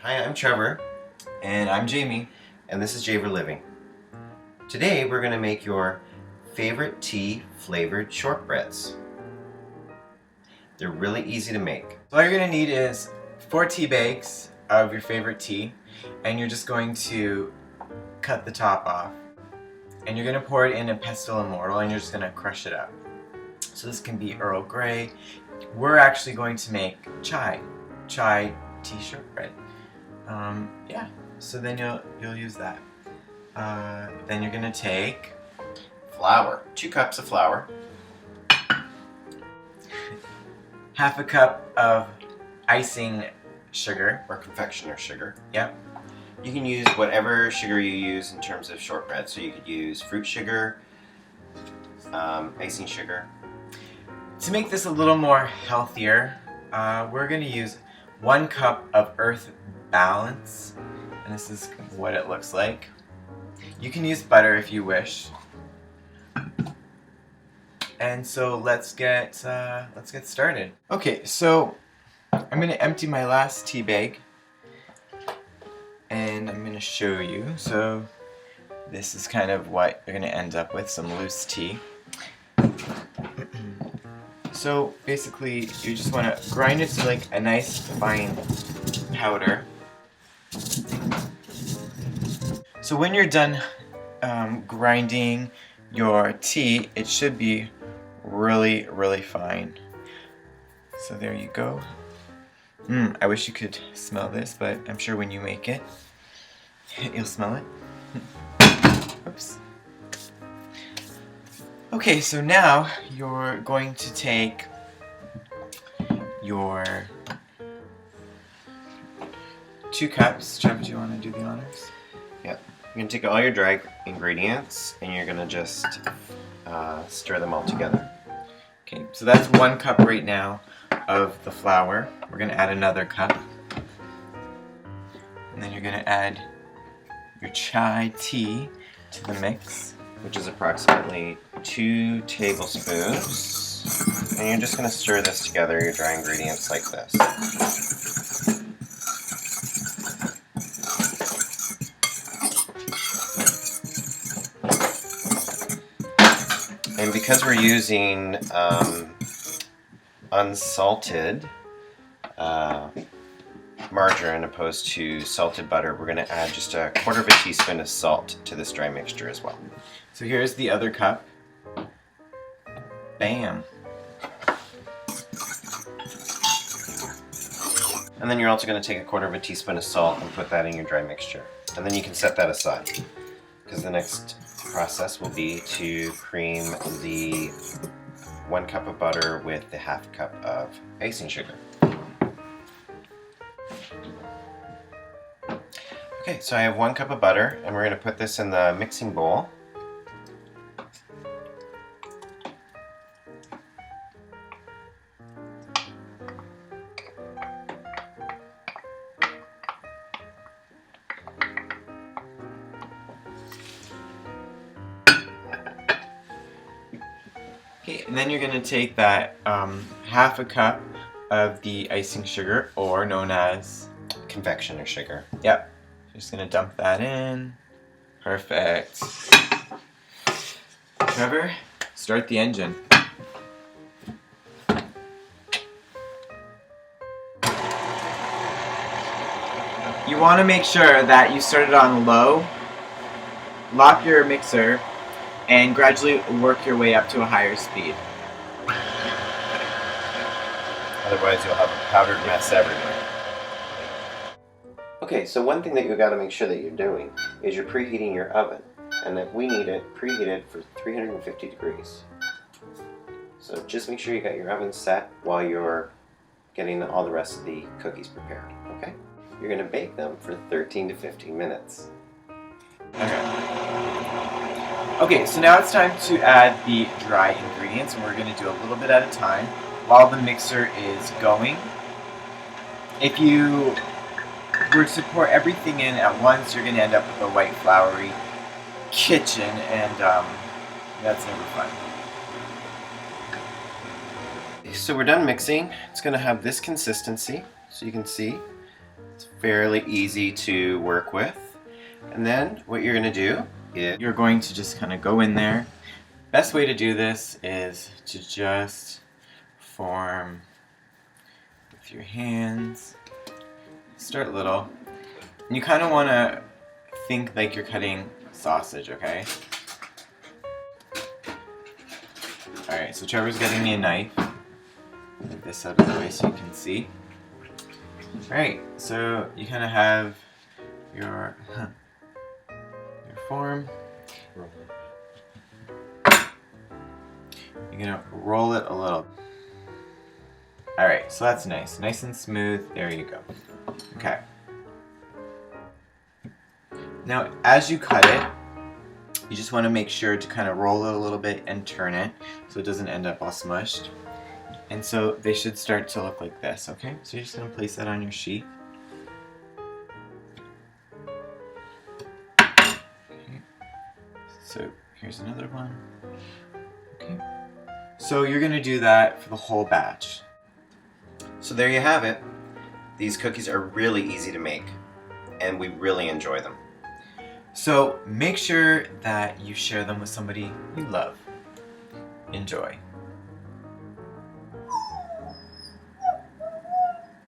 Hi, I'm Trevor. And I'm Jamie. And this is Javer Living. Today we're going to make your favorite tea flavored shortbreads. They're really easy to make. So all you're going to need is 4 tea bags of your favorite tea, and you're just going to cut the top off. And you're going to pour it in a pestle and mortar, and you're just going to crush it up. So this can be Earl Grey. We're actually going to make chai tea shortbread. Yeah, so then you'll use that. Then you're gonna take Flour, 2 cups of flour. half a cup of icing sugar. Or confectioner sugar. Yep. You can use whatever sugar you use in terms of shortbread. So you could use fruit sugar, icing sugar. To make this a little more healthier, we're gonna use 1 cup of Earth Balance, and this is what it looks like. You can use butter if you wish. And so let's get started. Okay, so I'm gonna empty my last tea bag, and I'm gonna show you. So this is kind of what you're gonna end up with, some loose tea. So basically, you just want to grind it to like a nice fine powder. So when you're done grinding your tea, it should be really, really fine. So there you go. I wish you could smell this, but I'm sure when you make it, you'll smell it. Oops. Okay, so now you're going to take your 2 cups. Trevor, do you want to do the honors? Yeah. You're going to take all your dry ingredients and you're going to just stir them all together. Okay, so that's 1 cup right now of the flour. We're going to add another cup. And then you're going to add your chai tea to the mix, which is approximately 2 tablespoons. And you're just going to stir this together, your dry ingredients, like this. And because we're using unsalted margarine opposed to salted butter, we're going to add just a 1/4 teaspoon of salt to this dry mixture as well. So here's the other cup. Bam. And then you're also going to take a 1/4 teaspoon of salt and put that in your dry mixture. And then you can set that aside, because the next process will be to cream the 1 cup of butter with the 1/2 cup of icing sugar. Okay, so I have 1 cup of butter, and we're going to put this in the mixing bowl. Okay, and then you're going to take that 1/2 cup of the icing sugar, or known as confectioner sugar. Yep. Just going to dump that in. Perfect. Trevor, start the engine. You want to make sure that you start it on low, lock your mixer, and gradually work your way up to a higher speed. Otherwise you'll have a powdered mess everywhere. Okay, so one thing that you've got to make sure that you're doing is you're preheating your oven. And if we need it preheated for 350 degrees. So just make sure you got your oven set while you're getting all the rest of the cookies prepared, okay? You're going to bake them for 13 to 15 minutes. Okay, so now it's time to add the dry ingredients, and we're going to do a little bit at a time while the mixer is going. If you were to pour everything in at once, you're going to end up with a white floury kitchen, and that's never fun. So we're done mixing. It's going to have this consistency, so you can see. It's fairly easy to work with. And then what you're going to do is You're going to just kind of go in there. Best way to do this is to just form with your hands. Start little. And you kind of want to think like you're cutting sausage, okay? Alright, so Trevor's getting me a knife. Move this out of the way so you can see. Alright, so you kind of have your form. You're gonna roll it a little. Alright, so that's nice. Nice and smooth. There you go. Okay. Now, as you cut it, you just want to make sure to kind of roll it a little bit and turn it so it doesn't end up all smushed. And so they should start to look like this, okay? So you're just going to place that on your sheet. Okay. So here's another one. Okay. So you're going to do that for the whole batch. So there you have it. These cookies are really easy to make, and we really enjoy them. So make sure that you share them with somebody you love. Enjoy.